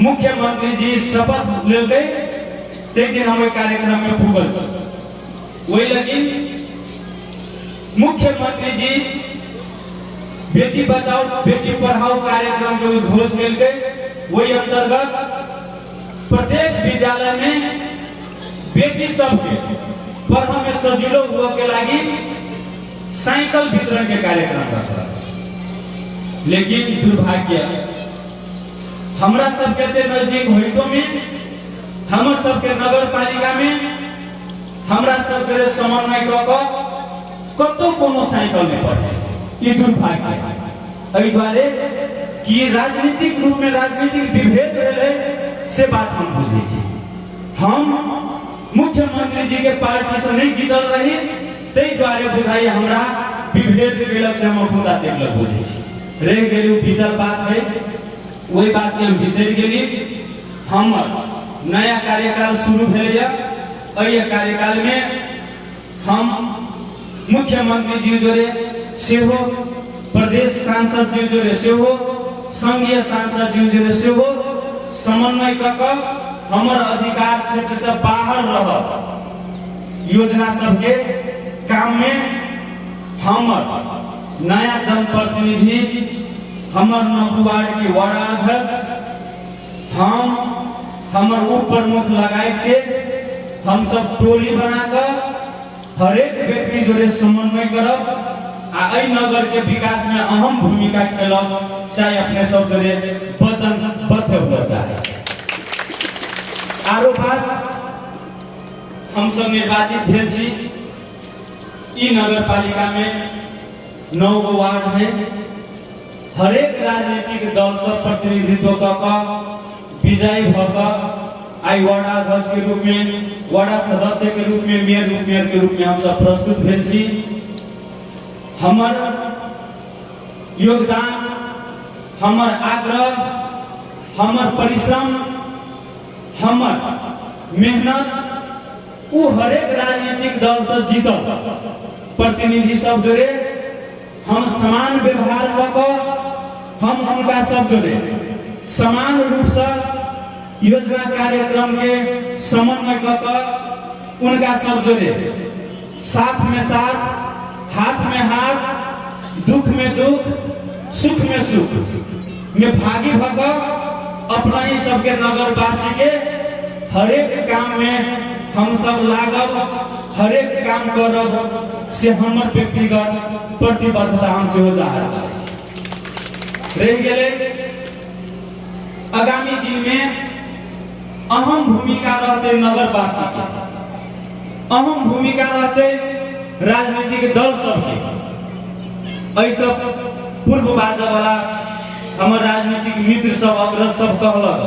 मुख्यमंत्री जी शपथ लेलकै ते दिन हम कार्यक्रम में पुगल वही लगी मुख्यमंत्री जी बेटी बचाओ बेटी पढ़ाओ कार्यक्रम के घोष केलकै। वही अंतर्गत प्रत्येक विद्यालय में बेटी सबके पढ़ने में सजिलो हुआ के लगी साइकिल वितरण के कार्यक्रम रखा। लेकिन दुर्भाग्य हमरा सबके नजदीक होइतो में हमर सबके नगर पालिका में हमरा सबके समन्वय कतो कोनो साइकिल में पढ़े ये दुर्भाग्य एहि द्वारे कि राजनीतिक रूप में राजनीतिक विभेद भेलै से बात हम बुझे छी। हम मुख्यमंत्री जी के पार्टी से नहीं जीतल रही तै द्वारे बुझाई हमरा विभेद केलक से हम खुदा देखलक बुझे छी। रह गेली बीतल बात है वही बात के हम बिसरि गेली। हमर नया कार्यकाल शुरू भेल है कार्यकाल में हम मुख्यमंत्री जी जोरे सेहो प्रदेश सांसद जी जोरे सेहो संघीय सांसद जी जोरे सेहो समन्वय क हमर अधिकार क्षेत्र से बाहर रह योजना सबके काम में हमर नया जनप्रतिनिधि हमर नौवार्ड के वार्डाध्यक्ष हमर उप प्रमुख लगाए के हम सब टोली बनाकर हर एक व्यक्ति जोरे समन्वय करब आ नगर के विकास में अहम भूमिका खेलब चाहे अपने सब जोरे वचनबद्ध हो जाए। आरो बात हम सब निर्वाचित भेल छी ई नगर पालिका में 9 गो वार्ड है। हर एक राजनीतिक दल सब प्रतिनिधित्व क विजयी भक आई वार्डाध्यक्ष के रूप में वार्ड सदस्य के रूप में मेयर के रूप में हम सब प्रस्तुत भेल छी। हमर योगदान हमर आग्रह हमर परिश्रम हमर मेहनत उ हर एक राजनीतिक दल से जीतल प्रतिनिधि सब जोड़े हम समान व्यवहार क हम उनका सब जोड़े समान रूप से योजना कार्यक्रम के समन्वय क उनका सब जोड़े साथ में साथ हाथ में हाथ दुख में दुख सुख में सुख में भागी भग अपना ही सबके नगरवासी के हर एक काम में हम सब लागब हर एक काम करब से हमर व्यक्तिगत प्रतिबद्धता हमसे हो जाता है। रह गेले आगामी दिन में अहम भूमिका रहते नगरवासी के अहम भूमिका रहते राजनीतिक दल सबके ऐसा पूर्व बाजा वाला हमर राजनीतिक मित्र सब अग्रज सब कहलक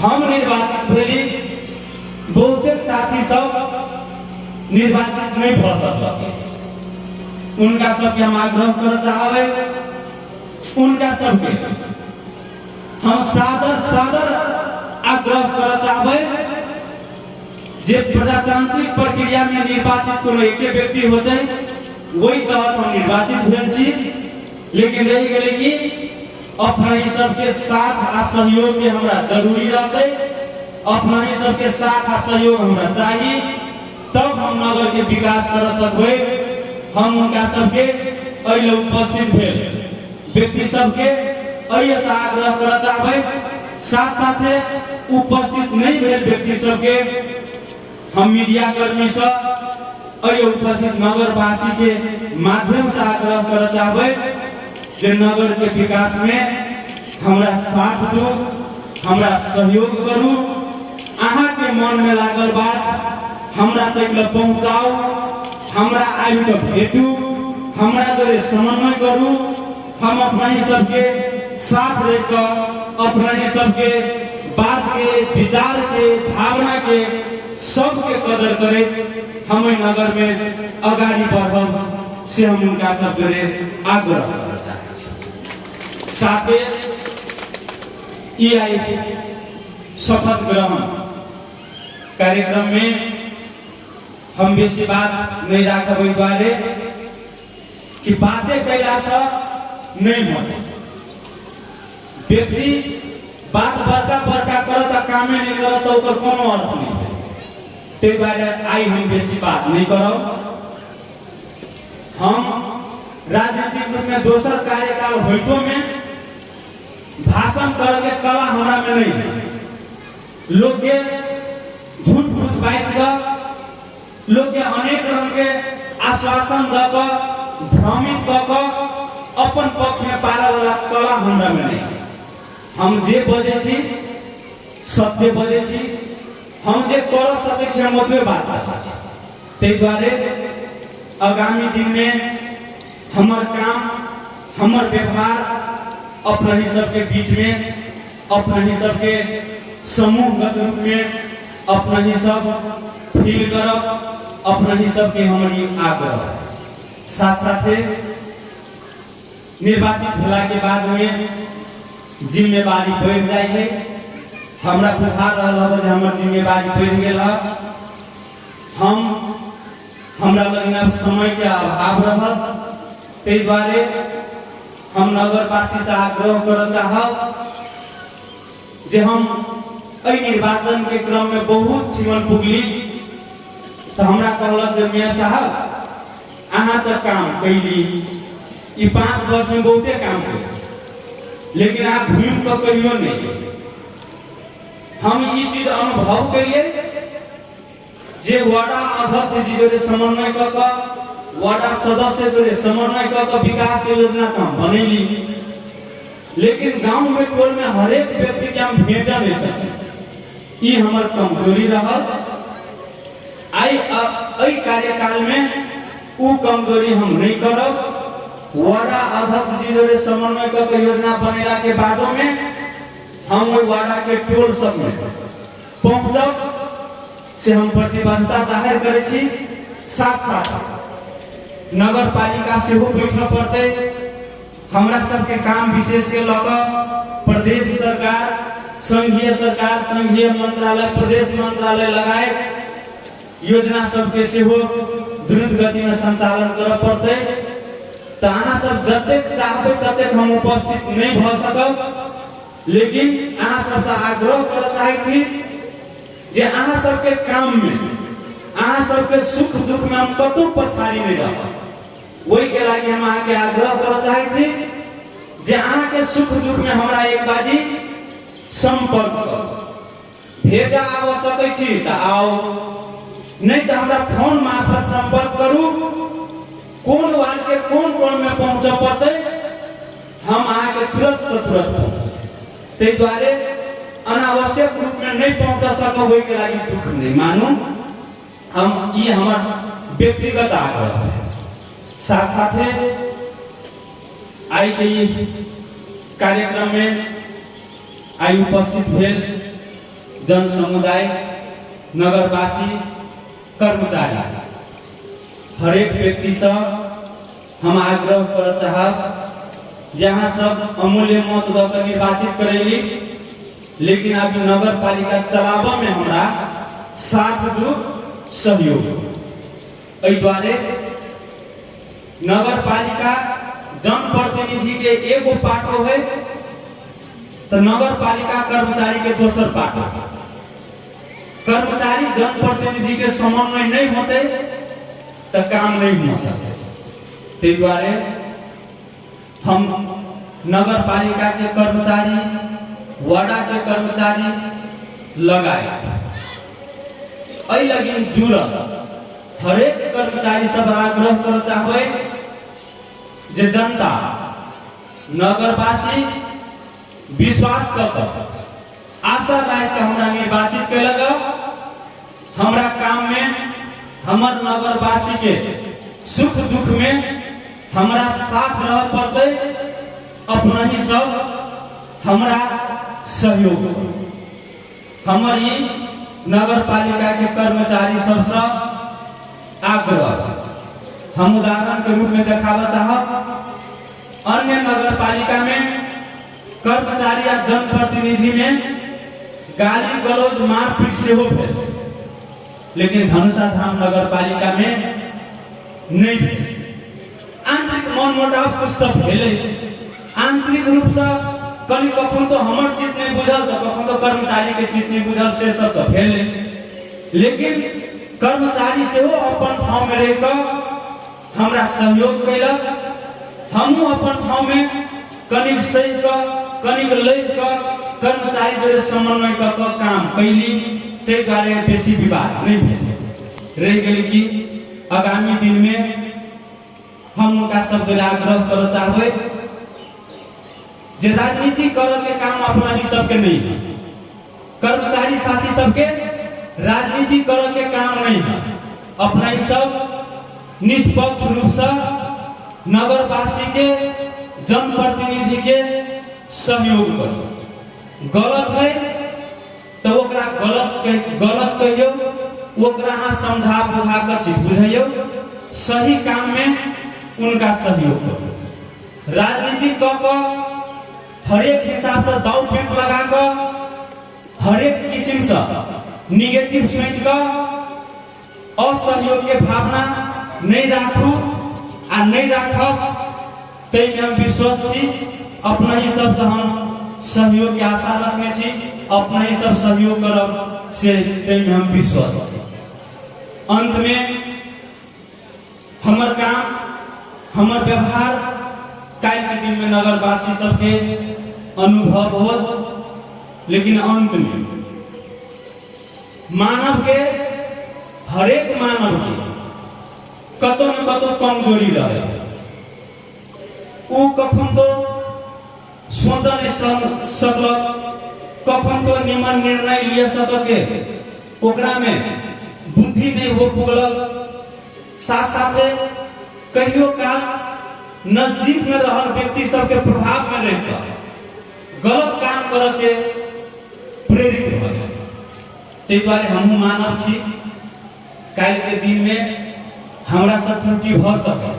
हम निर्वाचित भेली बहुतेक साथी सब निर्वाचित नहीं भ सकलक उनका सबके हम आग्रह कर चाहबै उनका सबके हम सादर आग्रह कर चाहबै जे प्रजातांत्रिक प्रक्रिया में निर्वाचित कोनो एक व्यक्ति होते वही तहत हम निर्वाचित भेल छी। लेकिन रह गेले कि अपना ही सबके साथ आ सहयोग के हमरा जरूरी रहते अपना ही सबके साथ आ सहयोग हमरा चाहिए तब हम नगर के विकास कर सकबै। हम उनका सबके अइले उपस्थित भेल व्यक्ति सबके अइले से आग्रह कर चाहबै साथ साथे उपस्थित नहीं भेल व्यक्ति सबके हम मीडिया कर्मी से उपस्थित नगरवासी के माध्यम से आग्रह कर चाहबै जे नगर के विकास में हमरा साथ दू हमरा सहयोग करू अहाँ के मन में लागल बात हमरा तक ल पहुंचाओ हमरा आयु के भेटू हमरा जोरे समन्वय करू हम अपना ही सबके साथ रहकर अपना ही सबके बात के विचार के भावना के सबके कदर करे हम नगर में आगाड़ी बढ़ब से हम उनका सब जोरे आग्रह साथे शपथ ग्रहण कार्यक्रम में हम बेसी बात नहीं राखब द्वारे कि बातें कैला से नहीं होते व्यक्ति बात बड़का बड़का करत आ कामे नहीं करत तो ओकर कोनो अर्थ नहीं है। ते बारे आई हम बेसी बात नहीं करब। हम राजनीतिक रूप में दोसर कार्यकाल होइतो में भाषण करे के कला हमरा में नहीं है। लोग के झूठ फूस बात का, लोग के अनेक रंग के आश्वासन द क भ्रमित क अपन पक्ष में पारा वाला कला हमरा में नहीं है। हम जे बजे छी सत्य बजे छी, हम जे कर सके छी हम ओतबे बात बाजै छी। तै दुआरे आगामी दिन में हमर काम, हमर व्यवहार अपना ही सबके बीच में, अपना ही सबके समूहगत रूप में अपना ही सब फील करब, अपना ही सबके हमारी आग्रह। साथ साथे निर्वाचित भेला के बाद में जिम्मेवारी बढ़ जाए है। हमरा बुझा रहा है हमर जिम्मेवारी बढ़ गेल है। हमरा लगिन अब समय के अभाव रहल, तै द्वारे हम नगरवासी से आग्रह कर चाहब जे हम एहि निर्वाचन के क्रम में बहुत जीवन पुगली तो हमरा कहलक जे मेयर साहब अहाँ तो काम कैली, ई 5 वर्ष में बहुते काम कैली, लेकिन अहाँ घूम कर कहियो नहीं। हम ई चीज अनुभव करिए जे वार्ड अध्यक्ष जी जोरे समन्वय क वार्ड सदस्य जोरे समन्वय क विकास के योजना तो हम बनैली, लेकिन गांव में टोल में हर एक व्यक्ति के हम भेजा नहीं सके। ई हमर कमजोरी रहल। आई कार्यकाल में उ कमजोरी हम नहीं करब। वार्ड अध्यक्ष जी जोरे समन्वय क योजना बनेला के बादों में हम ओइ वार्ड के टोल सब में पहुंचब से हम प्रतिबद्धता जाहिर करे छी। साथ साथ नगर पालिका से हो बैठना पड़ते। हमरा सबके काम विशेष के लगा प्रदेश सरकार, संघीय सरकार, संघीय मंत्रालय, प्रदेश मंत्रालय लगाए योजना सबके से हो द्रुत गति में संचालन कर पड़ते। अहाँ सब जतेक चाहबे ततेक हम उपस्थित नहीं भ सकब, लेकिन अहाँ सबसे आग्रह कर चाहे छी जे अहाँ सबके काम में, अहाँ सबके सुख दुख में हम कतौ पछाड़ी नहीं रहब। वही के लागी हम अहाँ के आग्रह कर चाहे छी जे अहाँ के सुख दुख में हमरा एक बाजी संपर्क कर भेजा आव सकै छी त आओ, नहीं तो हमरा फोन मार्फत संपर्क करू। कौन वार्ड के कौन कोण में पहुंच पड़ते हम अहाँ के तुरंत से तुरंत पहुंच। तै द्वारे अनावश्यक रूप में नहीं पहुंच सकब, वही के लागी दुख नहीं मानू। हम ये हमार व्यक्तिगत आग्रह है। साथ साथे आई के कार्यक्रम में आई उपस्थित भेल जन समुदाय, नगरवासी, कर्मचारी, हर एक व्यक्ति से हम आग्रह कर चाहब जहाँ सब अमूल्य मत दकर निर्वाचित करेली, लेकिन अभी नगर पालिका चलावा में हमरा साथ दो सहयोग। एहि द्वारे नगर पालिका जनप्रतिनिधि के एगो पाटो है तो नगर पालिका कर्मचारी के दोसर पाटो। कर्मचारी जनप्रतिनिधि के समन्वय नहीं होते तो काम नहीं हो सकते। ते द्वारे हम नगर पालिका के कर्मचारी, वार्ड के कर्मचारी लगाए ऐ लगिन जुड़ल हर एक कर्मचारी सब आग्रह कर चाहबे जे जनता नगरवासी विश्वास कर आशा राख के हमरा निर्वाचित कैलक। हमरा काम में हमर नगरवासी के सुख दुख में हमरा साथ रह पड़ते। अपना ही सब हमरा सहयोग हमारी नगर पालिका के कर्मचारी सबसे आग्रह हम उदाहरण के रूप में देखावा चाहब। अन्य नगर पालिका में कर्मचारी या जनप्रतिनिधि में गाली गलौज मारपीट से हो भेल, लेकिन धनुषा धाम नगर पालिका में नहीं भेल। आंतरिक मनमुटाव कुछ तो भेले, आंतरिक रूप से कल कखन तो हमर चित नहीं बुझल तो कखन तो कर्मचारी के चित नहीं बुझल से सब तो भेले, लेकिन कर्मचारी से वो अपन ठाव में रह कर हमरा सहयोग कैलक, हमहू अपन ठाव में कनिक सही का कनिक लय का कर्मचारी जोड़े समन्वय कर काम कैली, ते द्वारे बेसी विवाद नहीं भेल। रह गेल कि आगामी दिन में हम उनका सब जोड़े आग्रह कर चाहबे जे राजनीति करे के काम अपना ही सबके नहीं है, कर्मचारी साथी सबके राजनीति करे के काम नहीं है, अपना ही सब निष्पक्ष रूप से नगरवासी के जनप्रतिनिधि के सहयोग करो। गलत है तो ओकरा गलत कहियो, ओकरा हाँ समझा बुझा कर चीज बुझाइयो, सही काम में उनका सहयोग करो। राजनीति क हर एक हिसाब से दाव पेच लगा कर हर एक किस्म से निगेटिव सोच कर असहयोग के भावना नहीं राखू आ नहीं राखब, तै में हम विश्वास छी अपना ही सब से हम सहयोग के आशा रखने छी, अपना ही सब सहयोग करब से तै में हम विश्वास छी। अंत में हमर काम हमर व्यवहार काल के दिन में नगरवासी सबके अनुभव हो, लेकिन अंत में मानव के हरेक मानव के कतो न कतो कमजोरी रहे, उ कखन तो सोच नहीं सकलक, कखन तो निमन निर्णय लिया सके, ओकरा में बुद्धि नहीं हो पुगलक, साथ साथे कहियो काल नजदीक में रहल व्यक्ति सबके प्रभाव में रहकर गलत काम करे के प्रेरित हो गए। ते द्वारे हमहू मानव छी, काल के दिन में हमरा सब त्रुटि भ सके,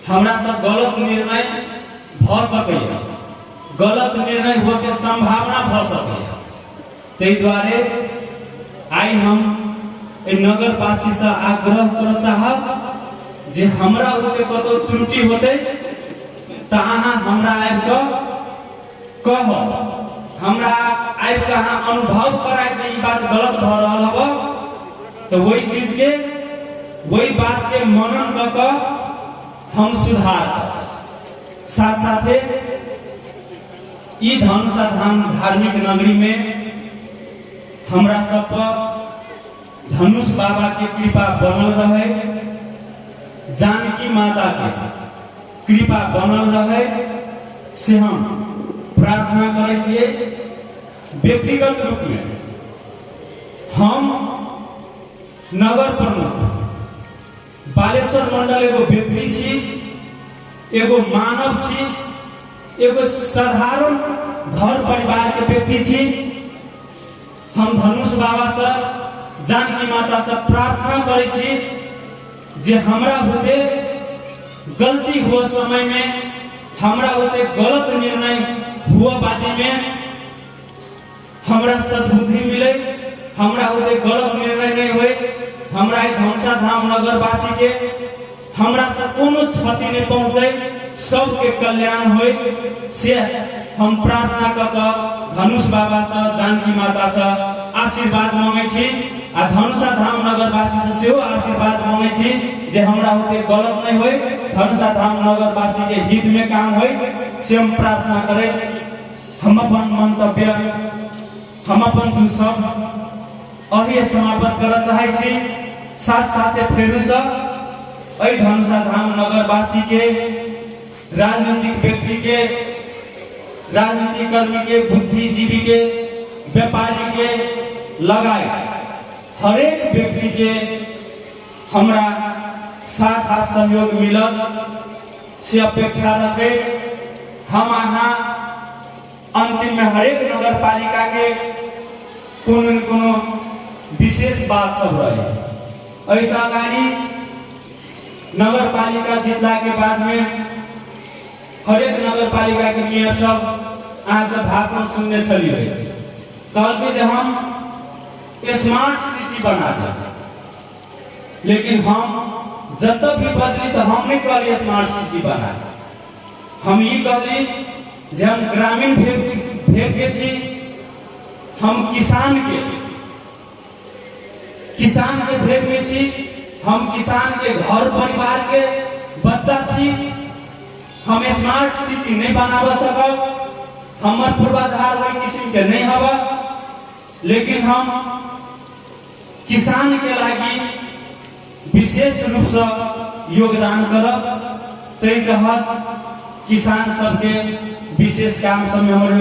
हमरा सब गलत निर्णय भ सके, गलत निर्णय हो के संभावना भ सके। ते द्वारे आई हम नगरवासी से आग्रह कर चाहब जे हमरा होते कतो त्रुटि होते त अहाँ हमरा आबि के कह, हमरा आबि के अहाँ अनुभव कराए जे ई बात गलत भ रहल हब, तो वही चीज के वही बात के मनन क के हम सुधार। साथ साथे ई धनुषा धाम धार्मिक नगरी में हमरा सब पर धनुष बाबा के कृपा बनल रहे, जानकी माता के कृपा बनल रहे से हम प्रार्थना करे छिए। व्यक्तिगत रूप में हम नगर प्रमुख बालेश्वर मंडल एगो व्यक्ति छी, एगो मानव छी, एगो साधारण घर परिवार के व्यक्ति छी। हम धनुष बाबा से जानकी माता से प्रार्थना करे छी जे हमरा होते गलती हो समय में, हमरा होते गलत निर्णय हुआ बाजी में हमरा सद्बुद्धि मिले, हमरा होते गलत निर्णय नहीं हुए, हमरा धनुषा धाम नगरवासी के हमरा से कोनो क्षति नहीं पहुंचे, सबके कल्याण होए से हम प्रार्थना कर धनुष बाबा से जानकी माता से आशीर्वाद मांगे छी। आ धनुषा धाम नगरवासी से सेहो आशीर्वाद मांगे छी जे हमरा होते गलत नहीं होए, धनुषा धाम नगरवासी के हित में काम होए से हम प्रार्थना करे। हम अपन मंतव्य हम अपन दू शब्द अही समाप्त करना चाहे छी। साथ साथे फेरू से अई धनुषा धाम नगरवासी के राजनीतिक व्यक्ति के, राजनीतिक कर्मी के, बुद्धिजीवी के, व्यापारी के लगाए हर एक व्यक्ति के हमरा साथ आ सहयोग मिलत से अपेक्षा रखे। हम अहाँ अंतिम में हर एक नगर पालिका के कोनो न कोनो विशेष बात सब रहे। ऐसा गाड़ी नगर पालिका जितला के बाद में हर एक नगर पालिका के मेयर सब आज से भाषण सुनने चली रही, कहते जे हम स्मार्ट सिटी बना दे, लेकिन हम जब भी बदली तो हम नहीं कहली स्मार्ट सिटी बना, हम ये कहली जे हम ग्रामीण भेग के छी, हम किसान के भेग में छी, हम किसान के घर परिवार के बच्चा छी। हम स्मार्ट सिटी नहीं बनावा सकब, हमर पूर्वाधार वही किस्म के नहीं हवा, लेकिन हम किसान के लागी विशेष रूप से योगदान करब। तै तहत किसान सबके विशेष काम सब में हमर